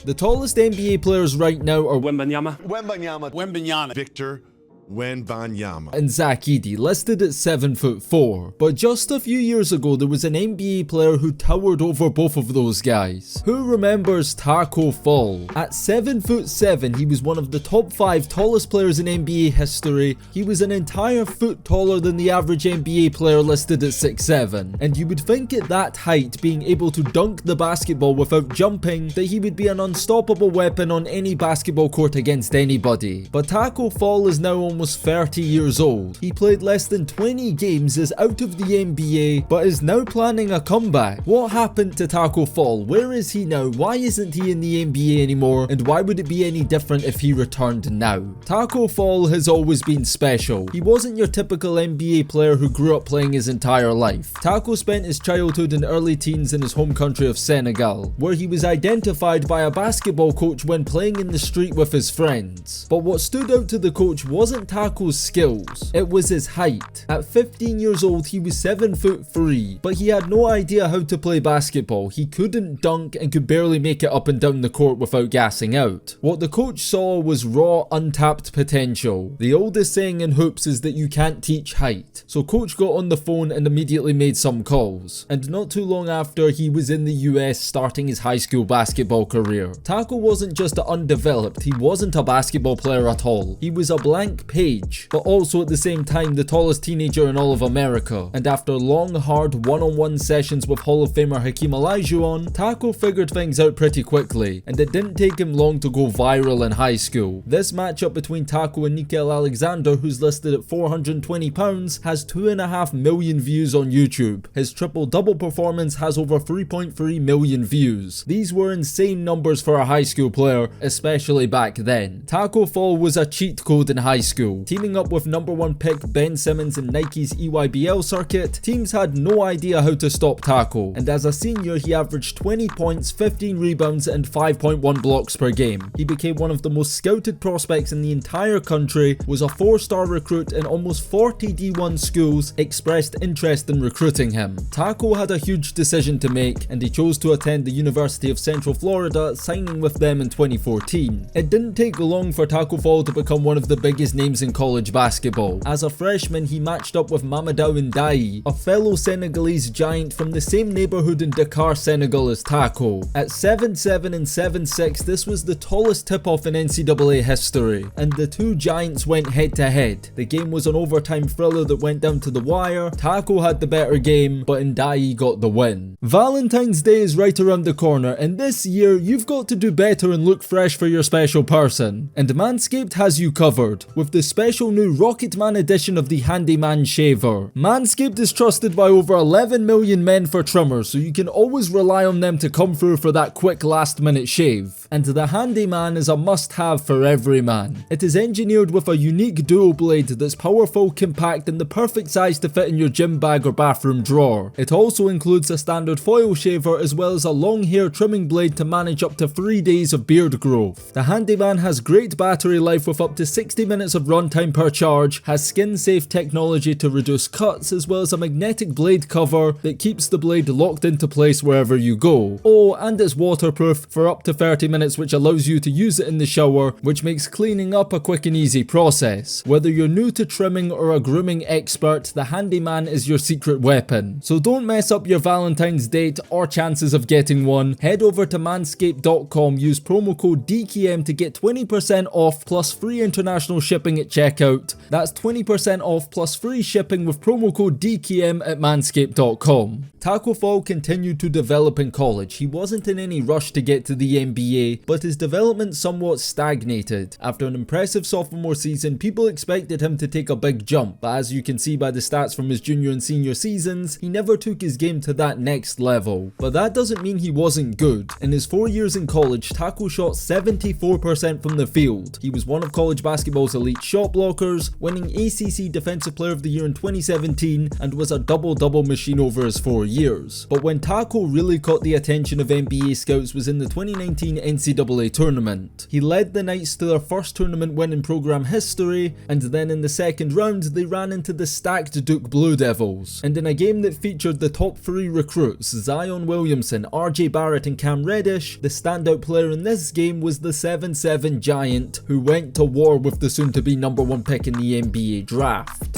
The tallest NBA players right now are Wembanyama, Victor Wembanyama, and Zach Edey, listed at 7'4". But just a few years ago, there was an NBA player who towered over both of those guys. Who remembers Tacko Fall? At 7'7", he was one of the top 5 tallest players in NBA history. He was an entire foot taller than the average NBA player listed at 6'7". And you would think at that height, being able to dunk the basketball without jumping, that he would be an unstoppable weapon on any basketball court against anybody. But Tacko Fall is now almost 30 years old. He played less than 20 games, is out of the NBA, but is now planning a comeback. What happened to Tacko Fall? Where is he now? Why isn't he in the NBA anymore? And why would it be any different if he returned now? Tacko Fall has always been special. He wasn't your typical NBA player who grew up playing his entire life. Tacko spent his childhood and early teens in his home country of Senegal, where he was identified by a basketball coach when playing in the street with his friends. But what stood out to the coach wasn't Tacko's skills, it was his height. At 15 years old, he was 7'3", but he had no idea how to play basketball. He couldn't dunk and could barely make it up and down the court without gassing out. What the coach saw was raw, untapped potential. The oldest saying in hoops is that you can't teach height. So coach got on the phone and immediately made some calls. And not too long after, he was in the US starting his high school basketball career. Tacko wasn't just undeveloped, he wasn't a basketball player at all. He was a blank page, but also at the same time the tallest teenager in all of America. And after long, hard one-on-one sessions with Hall of Famer Hakeem Olajuwon, Tacko figured things out pretty quickly, and it didn't take him long to go viral in high school. This matchup between Tacko and Nickeil Alexander, who's listed at 420 pounds, has 2.5 million views on YouTube. His triple-double performance has over 3.3 million views. These were insane numbers for a high school player, especially back then. Tacko Fall was a cheat code in high school. Teaming up with #1 pick Ben Simmons in Nike's EYBL circuit, teams had no idea how to stop Tacko, and as a senior he averaged 20 points, 15 rebounds and 5.1 blocks per game. He became one of the most scouted prospects in the entire country, was a 4-star recruit, and almost 40 D1 schools expressed interest in recruiting him. Tacko had a huge decision to make, and he chose to attend the University of Central Florida, signing with them in 2014. It didn't take long for Tacko Fall to become one of the biggest names in college basketball. As a freshman, he matched up with Mamadou Ndiaye, a fellow Senegalese giant from the same neighbourhood in Dakar, Senegal as Tacko. At 7'7" and 7'6", this was the tallest tip-off in NCAA history, and the two giants went head to head. The game was an overtime thriller that went down to the wire. Tacko had the better game, but Ndiaye got the win. Valentine's Day is right around the corner, and this year you've got to do better and look fresh for your special person. And Manscaped has you covered, with the special new Rocketman edition of the Handyman Shaver. Manscaped is trusted by over 11 million men for trimmers, so you can always rely on them to come through for that quick last-minute shave. And the Handyman is a must-have for every man. It is engineered with a unique dual blade that's powerful, compact, and the perfect size to fit in your gym bag or bathroom drawer. It also includes a standard foil shaver as well as a long hair trimming blade to manage up to 3 days of beard growth. The Handyman has great battery life with up to 60 minutes of runtime per charge, has skin-safe technology to reduce cuts, as well as a magnetic blade cover that keeps the blade locked into place wherever you go. Oh, and it's waterproof for up to 30 minutes, which allows you to use it in the shower, which makes cleaning up a quick and easy process. Whether you're new to trimming or a grooming expert, the Handyman is your secret weapon. So don't mess up your Valentine's date or chances of getting one. Head over to manscaped.com, use promo code DKM to get 20% off plus free international shipping at checkout. That's 20% off plus free shipping with promo code DKM at manscaped.com. Tacko Fall continued to develop in college. He wasn't in any rush to get to the NBA, but his development somewhat stagnated. After an impressive sophomore season, people expected him to take a big jump, but as you can see by the stats from his junior and senior seasons, he never took his game to that next level. But that doesn't mean he wasn't good. In his 4 years in college, Tacko shot 74% from the field. He was one of college basketball's elite shot blockers, winning ACC Defensive Player of the Year in 2017, and was a double-double machine over his 4 years. But when Tacko really caught the attention of NBA scouts was in the 2019 NCAA NCAA tournament. He led the Knights to their first tournament win in program history, and then in the second round they ran into the stacked Duke Blue Devils. And in a game that featured the top 3 recruits, Zion Williamson, RJ Barrett and Cam Reddish, the standout player in this game was the 7'7" giant who went to war with the soon-to-be #1 pick in the NBA draft.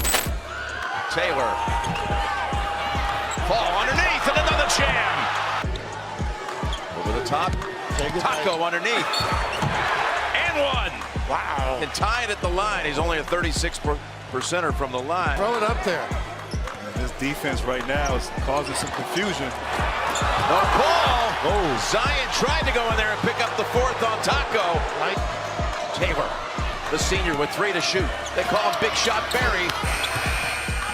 Taylor. Fall underneath and another jam. Over the top. Tacko underneath. And one. Wow. And tie it at the line. He's only a 36%er from the line. Throw it up there. And this defense right now is causing some confusion. No call. Oh. Zion tried to go in there and pick up the 4th on Tacko. Right. Taylor, the senior with 3 to shoot. They call him Big Shot Barry.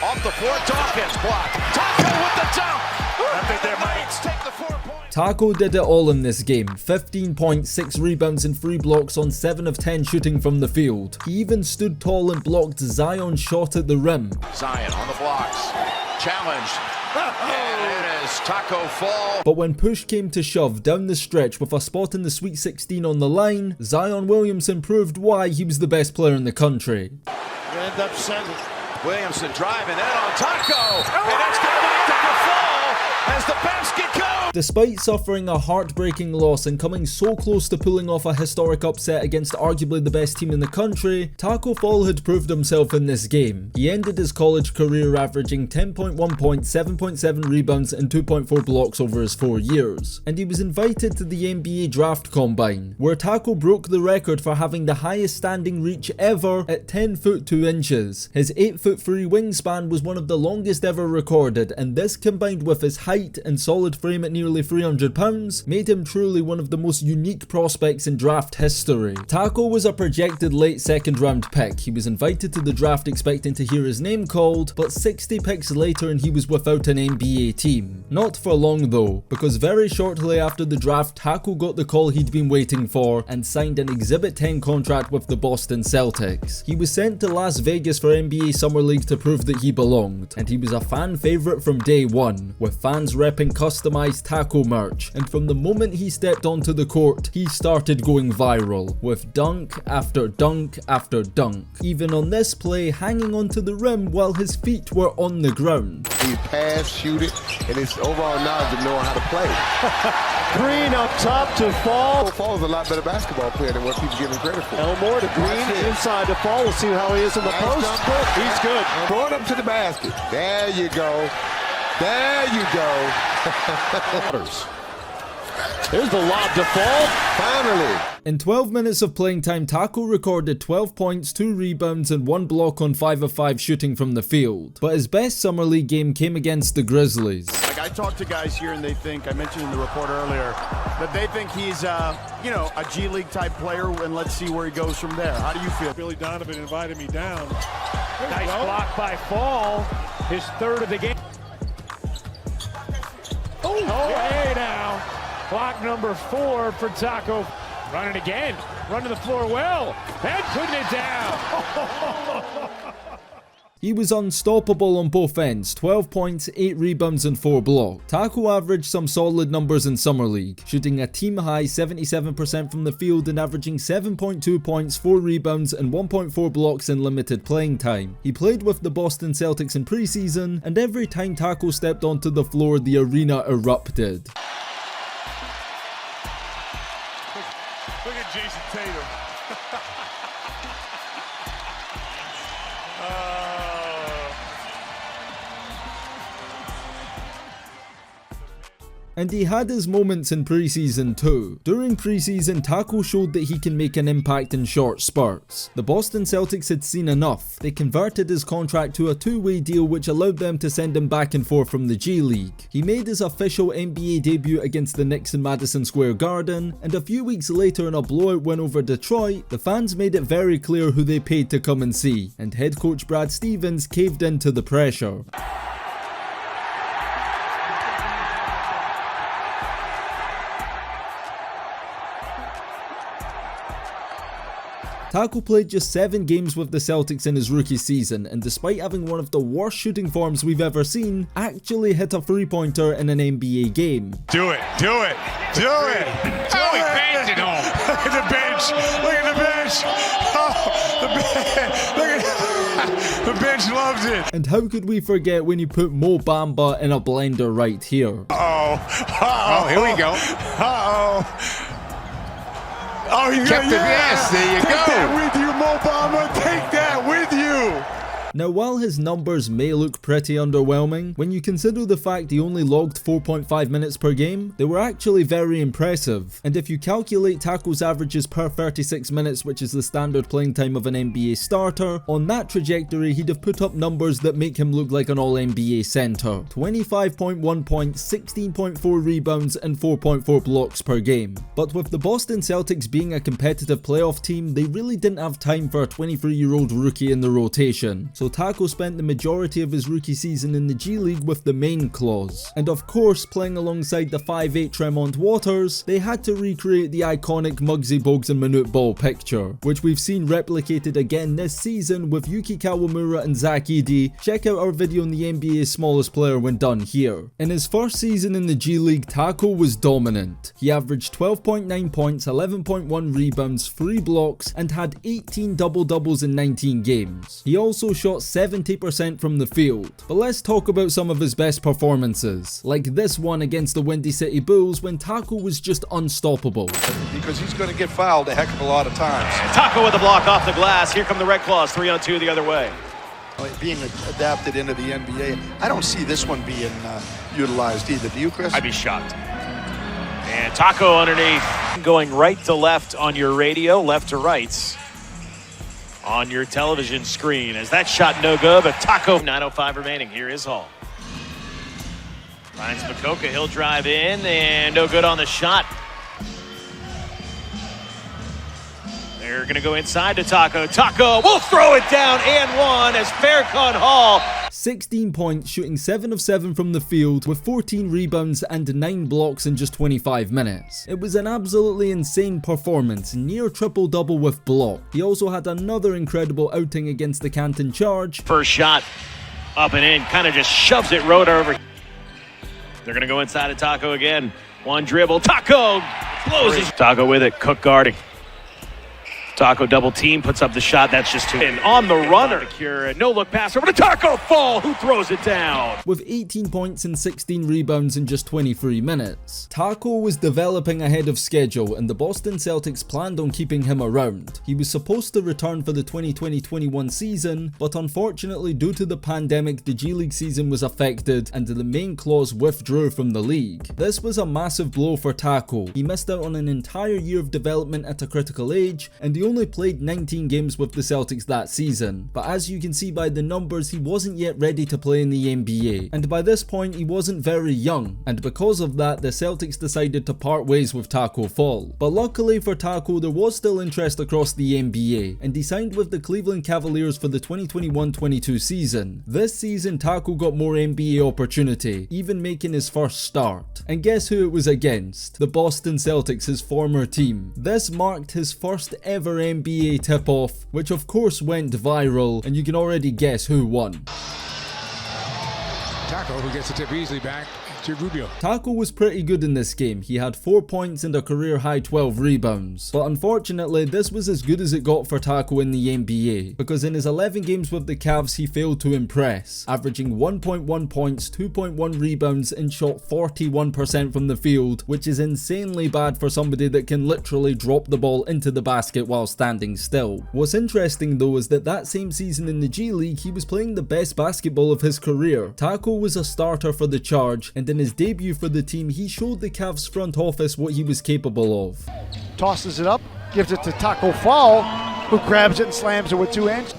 Off the floor, Dawkins block. Tacko with the dunk. I think they might take the 4 points. Tacko did it all in this game. 15 points, 6 rebounds and 3 blocks on 7 of 10 shooting from the field. He even stood tall and blocked Zion's shot at the rim. Zion on the blocks. Challenged. And it is Tacko Fall. But when push came to shove down the stretch with a spot in the Sweet 16 on the line, Zion Williamson proved why he was the best player in the country. You end up sending. Williamson driving in on Tacko. And it's going to be Tacko Fall as the basket goes. Despite suffering a heartbreaking loss and coming so close to pulling off a historic upset against arguably the best team in the country, Tacko Fall had proved himself in this game. He ended his college career averaging 10.1 points, 7.7 rebounds and 2.4 blocks over his 4 years. And he was invited to the NBA Draft Combine, where Tacko broke the record for having the highest standing reach ever at 10 foot 2 inches. His 8'3" wingspan was one of the longest ever recorded, and this combined with his height and solid frame at nearly 300 pounds made him truly one of the most unique prospects in draft history. Tacko was a projected late 2nd round pick. He was invited to the draft expecting to hear his name called, but 60 picks later and he was without an NBA team. Not for long though, because very shortly after the draft, Tacko got the call he'd been waiting for and signed an Exhibit 10 contract with the Boston Celtics. He was sent to Las Vegas for NBA Summer League to prove that he belonged, and he was a fan favourite from day one, with fans repping customised Tacko merch, and from the moment he stepped onto the court, he started going viral, with dunk after dunk after dunk. Even on this play, hanging onto the rim while his feet were on the ground. He pass, shoot it, and his overall knowledge of knowing how to play. Green up top to Fall. Fall's a lot better basketball player than what people give him credit for. Elmore to Green, inside to Fall. We'll see how he is in the post. He's good. Throw it up to the basket. There you go. There you go. Here's the lob to Fall. Finally. In 12 minutes of playing time, Tacko recorded 12 points, 2 rebounds and 1 block on 5 of 5 shooting from the field. But his best summer league game came against the Grizzlies. Like I talked to guys here and they think, I mentioned in the report earlier, that they think he's, a G League type player, and let's see where he goes from there. How do you feel? Billy Donovan invited me down. Nice block by Fall. His 3rd of the game. Oh, hey now. Block number 4 for Tacko. Running again. Running the floor well. And putting it down. He was unstoppable on both ends, 12 points, 8 rebounds and 4 blocks. Tacko averaged some solid numbers in Summer League, shooting a team high 77% from the field and averaging 7.2 points, 4 rebounds and 1.4 blocks in limited playing time. He played with the Boston Celtics in preseason, and every time Tacko stepped onto the floor, the arena erupted. Look at Jason Tatum. And he had his moments in preseason too. During preseason, Tacko showed that he can make an impact in short spurts. The Boston Celtics had seen enough. They converted his contract to a 2-way deal which allowed them to send him back and forth from the G League. He made his official NBA debut against the Knicks in Madison Square Garden, and a few weeks later in a blowout win over Detroit, the fans made it very clear who they paid to come and see, and head coach Brad Stevens caved into the pressure. Tacko played just 7 games with the Celtics in his rookie season, and despite having one of the worst shooting forms we've ever seen, actually hit a 3-pointer in an NBA game. Do it. Do it. Do it. Oh, he bangs it home. Look at the bench. Look at the bench. Oh, the bench. Look at the bench loves it. And how could we forget when you put Mo Bamba in a blender right here? Oh, here we go. Oh, you Kept it, yes, there you Take go. that with you, Mo Bamba. Take that with you. Now, while his numbers may look pretty underwhelming, when you consider the fact he only logged 4.5 minutes per game, they were actually very impressive. And if you calculate Tacko's averages per 36 minutes, which is the standard playing time of an NBA starter, on that trajectory he'd have put up numbers that make him look like an all-NBA center. 25.1 points, 16.4 rebounds and 4.4 blocks per game. But with the Boston Celtics being a competitive playoff team, they really didn't have time for a 23-year-old rookie in the rotation. So Tacko spent the majority of his rookie season in the G League with the main clause. And of course, playing alongside the 5'8 Tremont Waters, they had to recreate the iconic Muggsy Bogues and Manute Ball picture, which we've seen replicated again this season with Yuki Kawamura and Zach Edey. Check out our video on the NBA's smallest player when done here. In his first season in the G League, Tacko was dominant. He averaged 12.9 points, 11.1 rebounds, 3 blocks, and had 18 double-doubles in 19 games. He also shot 70% from the field. But let's talk about some of his best performances, like this one against the Windy City Bulls when Tacko was just unstoppable. Because he's going to get fouled a heck of a lot of times. Tacko with the block off the glass. Here come the Red Claws, 3-on-2 the other way. Being adapted into the NBA, I don't see this one being utilized either. Do you, Chris? I'd be shocked. And Tacko underneath, going right to left on your radio, left to right on your television screen. As that shot no good, but Tacko, 9:05 remaining. Here is Hall. Finds Makoka, he'll drive in, and no good on the shot. They're going to go inside to Tacko. Tacko will throw it down and one as Faircon Hall. 16 points, shooting 7 of 7 from the field with 14 rebounds and 9 blocks in just 25 minutes. It was an absolutely insane performance, near triple-double with block. He also had another incredible outing against the Canton Charge. First shot up and in, kind of just shoves it road over. They're going to go inside of Tacko again. One dribble, Tacko closes. Tacko with it, Cook guarding. Tacko double team, puts up the shot, that's just two. And on the runner, no look pass over to Tacko Fall, who throws it down. With 18 points and 16 rebounds in just 23 minutes. Tacko was developing ahead of schedule and the Boston Celtics planned on keeping him around. He was supposed to return for the 2020-21 season, but unfortunately due to the pandemic, the G League season was affected and the main clause withdrew from the league. This was a massive blow for Tacko. He missed out on an entire year of development at a critical age, and he only played 19 games with the Celtics that season, but as you can see by the numbers, he wasn't yet ready to play in the NBA, and by this point he wasn't very young, and because of that the Celtics decided to part ways with Tacko Fall. But luckily for Tacko, there was still interest across the NBA, and he signed with the Cleveland Cavaliers for the 2021-22 season. This season Tacko got more NBA opportunity, even making his first start. And guess who it was against? The Boston Celtics, his former team. This marked his first ever NBA tip-off, which of course went viral, and you can already guess who won. Tacko, who gets the tip easily back to Rubio. Tacko was pretty good in this game. He had 4 points and a career-high 12 rebounds. But unfortunately, this was as good as it got for Tacko in the NBA, because in his 11 games with the Cavs, he failed to impress, averaging 1.1 points, 2.1 rebounds, and shot 41% from the field, which is insanely bad for somebody that can literally drop the ball into the basket while standing still. What's interesting though is that same season in the G League, he was playing the best basketball of his career. Tacko was a starter for the Charge, and in his debut for the team, he showed the Cavs front office what he was capable of. Tosses it up, gives it to Tacko Fall, who grabs it and slams it with 2 hands.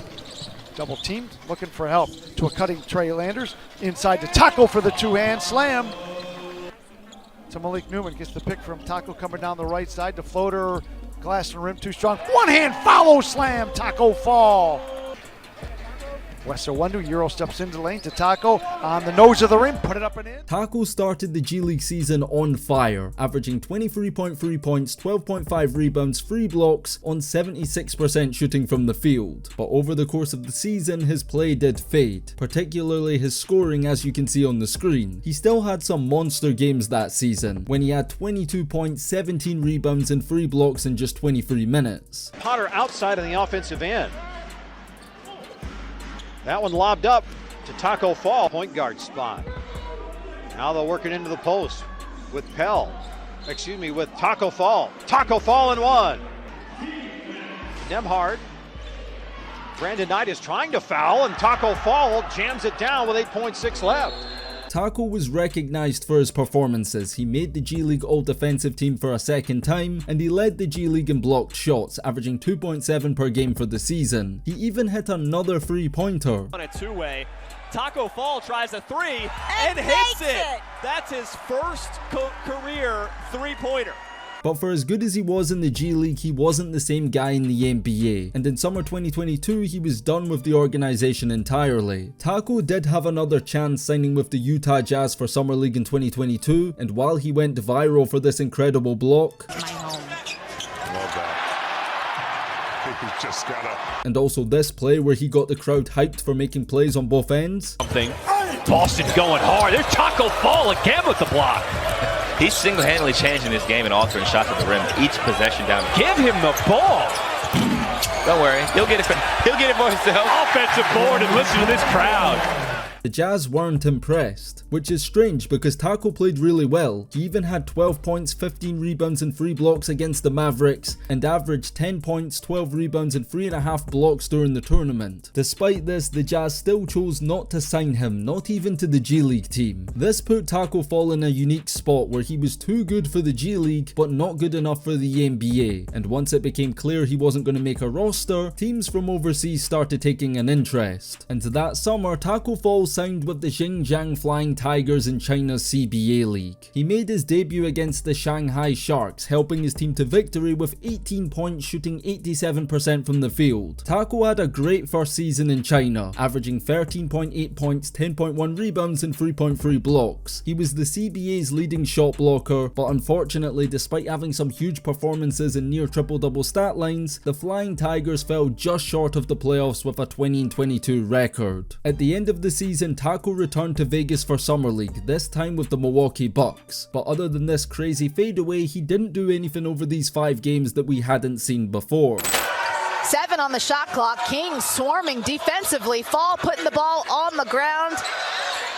Double teamed, looking for help to a cutting Trey Landers. Inside to Tacko for the 2-hand slam. To Malik Newman, gets the pick from Tacko coming down the right side. The floater, glass and rim too strong. 1-hand follow slam, Tacko Fall. Wester Wondu, Euro steps into the lane to Tacko on the nose of the rim, put it up and in. Tacko started the G League season on fire, averaging 23.3 points, 12.5 rebounds, 3 blocks on 76% shooting from the field. But over the course of the season, his play did fade, particularly his scoring, as you can see on the screen. He still had some monster games that season, when he had 22 points, 17 rebounds and 3 blocks in just 23 minutes. Potter outside on the offensive end. That one lobbed up to Tacko Fall, point guard spot. Now they'll work it into the post with with Tacko Fall. Tacko Fall and one. Nemhard. Brandon Knight is trying to foul, and Tacko Fall jams it down with 8.6 left. Tacko was recognized for his performances. He made the G League All-Defensive Team for a second time, and he led the G League in blocked shots, averaging 2.7 per game for the season. He even hit another three-pointer. On a two-way, Tacko Fall tries a three and hits it! That's his first career three-pointer. But for as good as he was in the G League, he wasn't the same guy in the NBA, and in summer 2022 he was done with the organization entirely. Tacko did have another chance signing with the Utah Jazz for Summer League in 2022, and while he went viral for this incredible block, and also this play where he got the crowd hyped for making plays on both ends. Boston going hard. There's Tacko Fall again with the block. He's single-handedly changing this game and altering shots at the rim each possession down. Give him the ball. Don't worry, he'll get it for himself. Offensive board, and listen to this crowd. The Jazz weren't impressed, which is strange because Tacko played really well. He even had 12 points, 15 rebounds and 3 blocks against the Mavericks, and averaged 10 points, 12 rebounds and 3.5 blocks during the tournament. Despite this, the Jazz still chose not to sign him, not even to the G League team. This put Tacko Fall in a unique spot where he was too good for the G League but not good enough for the NBA, and once it became clear he wasn't going to make a roster, teams from overseas started taking an interest. And that summer, Tacko Fall signed with the Xinjiang Flying Tigers in China's CBA League. He made his debut against the Shanghai Sharks, helping his team to victory with 18 points, shooting 87% from the field. Tacko had a great first season in China, averaging 13.8 points, 10.1 rebounds and 3.3 blocks. He was the CBA's leading shot blocker, but unfortunately, despite having some huge performances and near triple-double stat lines, the Flying Tigers fell just short of the playoffs with a 20-22 record. At the end of the season, Tacko returned to Vegas for Summer League, this time with the Milwaukee Bucks. But other than this crazy fadeaway, he didn't do anything over these 5 games that we hadn't seen before. 7 on the shot clock. Kings swarming defensively. Fall putting the ball on the ground.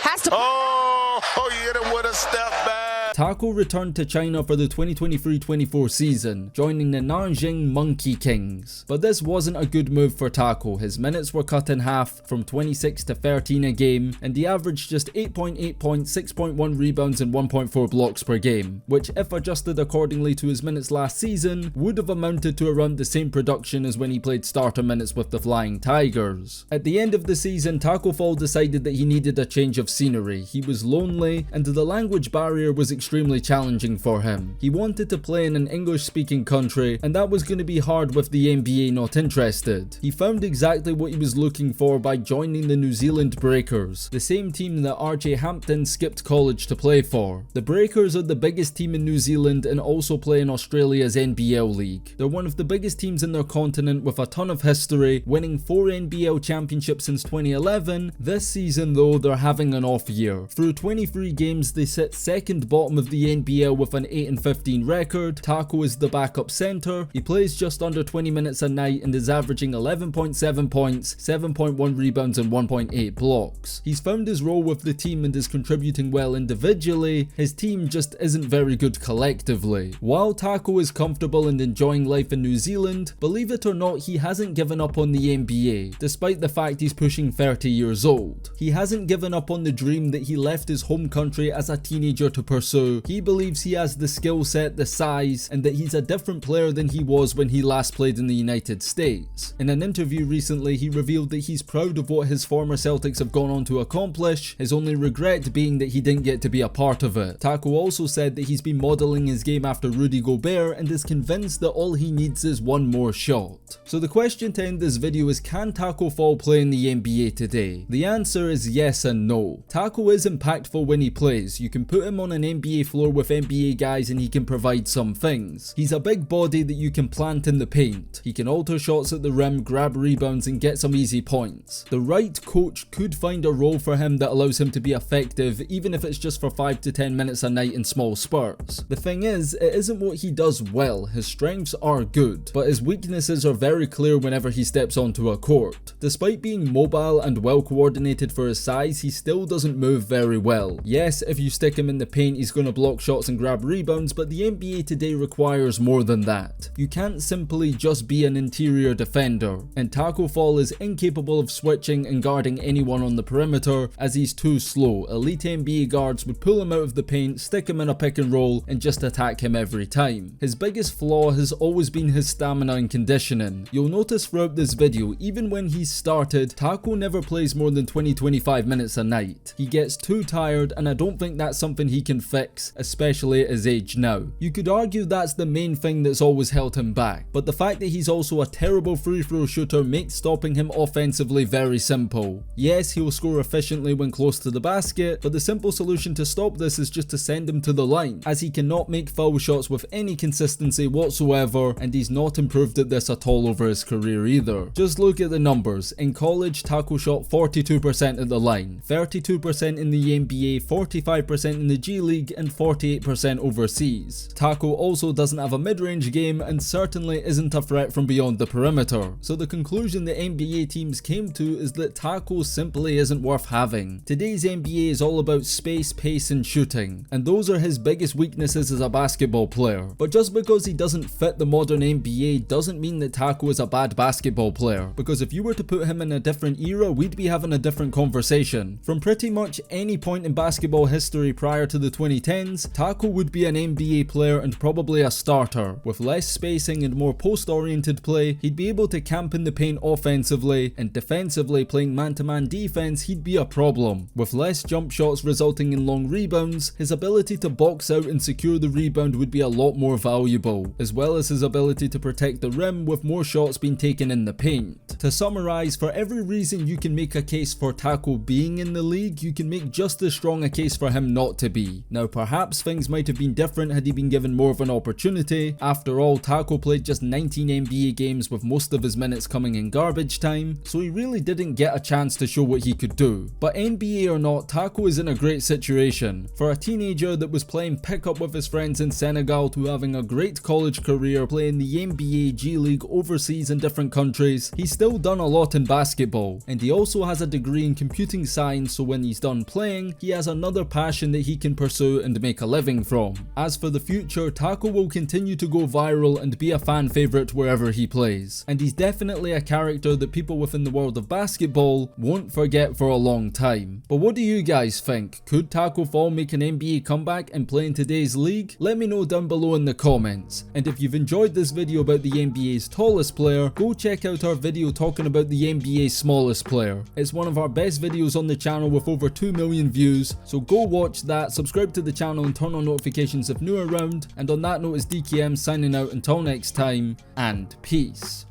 Has to. Oh, you hit him with a step back. Tacko returned to China for the 2023-24 season, joining the Nanjing Monkey Kings. But this wasn't a good move for Tacko. His minutes were cut in half, from 26 to 13 a game, and he averaged just 8.8 points, 6.1 rebounds and 1.4 blocks per game, which, if adjusted accordingly to his minutes last season, would have amounted to around the same production as when he played starter minutes with the Flying Tigers. At the end of the season, Tacko Fall decided that he needed a change of scenery. He was lonely, and the language barrier was extremely challenging for him. He wanted to play in an English-speaking country, and that was going to be hard with the NBA not interested. He found exactly what he was looking for by joining the New Zealand Breakers, the same team that RJ Hampton skipped college to play for. The Breakers are the biggest team in New Zealand and also play in Australia's NBL league. They're one of the biggest teams in their continent with a ton of history, winning 4 NBL championships since 2011. This season though, they're having an off year. Through 23 games, they sit second bottom of the NBL with an 8-15 record. Tacko is the backup center. He plays just under 20 minutes a night and is averaging 11.7 points, 7.1 rebounds and 1.8 blocks. He's found his role with the team and is contributing well individually. His team just isn't very good collectively. While Tacko is comfortable and enjoying life in New Zealand, believe it or not, he hasn't given up on the NBA, despite the fact he's pushing 30 years old. He hasn't given up on the dream that he left his home country as a teenager to pursue. pursue, he believes he has the skill set, the size, and that he's a different player than he was when he last played in the United States. In an interview recently, he revealed that he's proud of what his former Celtics have gone on to accomplish, his only regret being that he didn't get to be a part of it. Tacko also said that he's been modelling his game after Rudy Gobert and is convinced that all he needs is one more shot. So the question to end this video is, can Tacko Fall play in the NBA today? The answer is yes and no. Tacko is impactful when he plays. You can put him on an NBA floor with NBA guys and he can provide some things. He's a big body that you can plant in the paint. He can alter shots at the rim, grab rebounds and get some easy points. The right coach could find a role for him that allows him to be effective, even if it's just for 5 to 10 minutes a night in small spurts. The thing is, it isn't what he does well. His strengths are good, but his weaknesses are very clear whenever he steps onto a court. Despite being mobile and well coordinated for his size, he still doesn't move very well. Yes, if you stick him in the paint, he's going to block shots and grab rebounds, but the NBA today requires more than that. You can't simply just be an interior defender, and Tacko Fall is incapable of switching and guarding anyone on the perimeter as he's too slow. Elite NBA guards would pull him out of the paint, stick him in a pick and roll, and just attack him every time. His biggest flaw has always been his stamina and conditioning. You'll notice throughout this video, even when he's started, Tacko never plays more than 20-25 minutes a night. He gets too tired, and I don't think that's something he can fix, especially at his age now. You could argue that's the main thing that's always held him back, but the fact that he's also a terrible free throw shooter makes stopping him offensively very simple. Yes, he'll score efficiently when close to the basket, but the simple solution to stop this is just to send him to the line, as he cannot make foul shots with any consistency whatsoever, and he's not improved at this at all over his career either. Just look at the numbers. In college, Tacko shot 42% at the line, 32% in the NBA, 45% in the G League, and 48% overseas. Tacko also doesn't have a mid-range game and certainly isn't a threat from beyond the perimeter. So the conclusion the NBA teams came to is that Tacko simply isn't worth having. Today's NBA is all about space, pace, and shooting, and those are his biggest weaknesses as a basketball player. But just because he doesn't fit the modern NBA doesn't mean that Tacko is a bad basketball player, because if you were to put him in a different era, we'd be having a different conversation. From pretty much any point in basketball history prior to the 2010s, Tacko would be an NBA player and probably a starter. With less spacing and more post-oriented play, he'd be able to camp in the paint offensively, and defensively, playing man-to-man defense, he'd be a problem. With less jump shots resulting in long rebounds, his ability to box out and secure the rebound would be a lot more valuable, as well as his ability to protect the rim with more shots being taken in the paint. To summarize, for every reason you can make a case for Tacko being in the league, you can make just as strong a case for him not to be. Now perhaps things might have been different had he been given more of an opportunity. After all, Tacko played just 19 NBA games with most of his minutes coming in garbage time, so he really didn't get a chance to show what he could do. But NBA or not, Tacko is in a great situation. For a teenager that was playing pickup with his friends in Senegal to having a great college career, playing the NBA, G League, overseas in different countries, he's still done a lot in basketball, and he also has a degree in computing science, so when he's done playing, he has another passion that he can pursue and make a living from. As for the future, Tacko will continue to go viral and be a fan favourite wherever he plays, and he's definitely a character that people within the world of basketball won't forget for a long time. But what do you guys think? Could Tacko Fall make an NBA comeback and play in today's league? Let me know down below in the comments, and if you've enjoyed this video about the NBA's tallest player, go check out our video talking about the NBA's smallest player. It's one of our best videos on the channel with over 2 million views, so go watch that, subscribe to the channel and turn on notifications if new around, and on that note, it's DKM signing out until next time, and peace.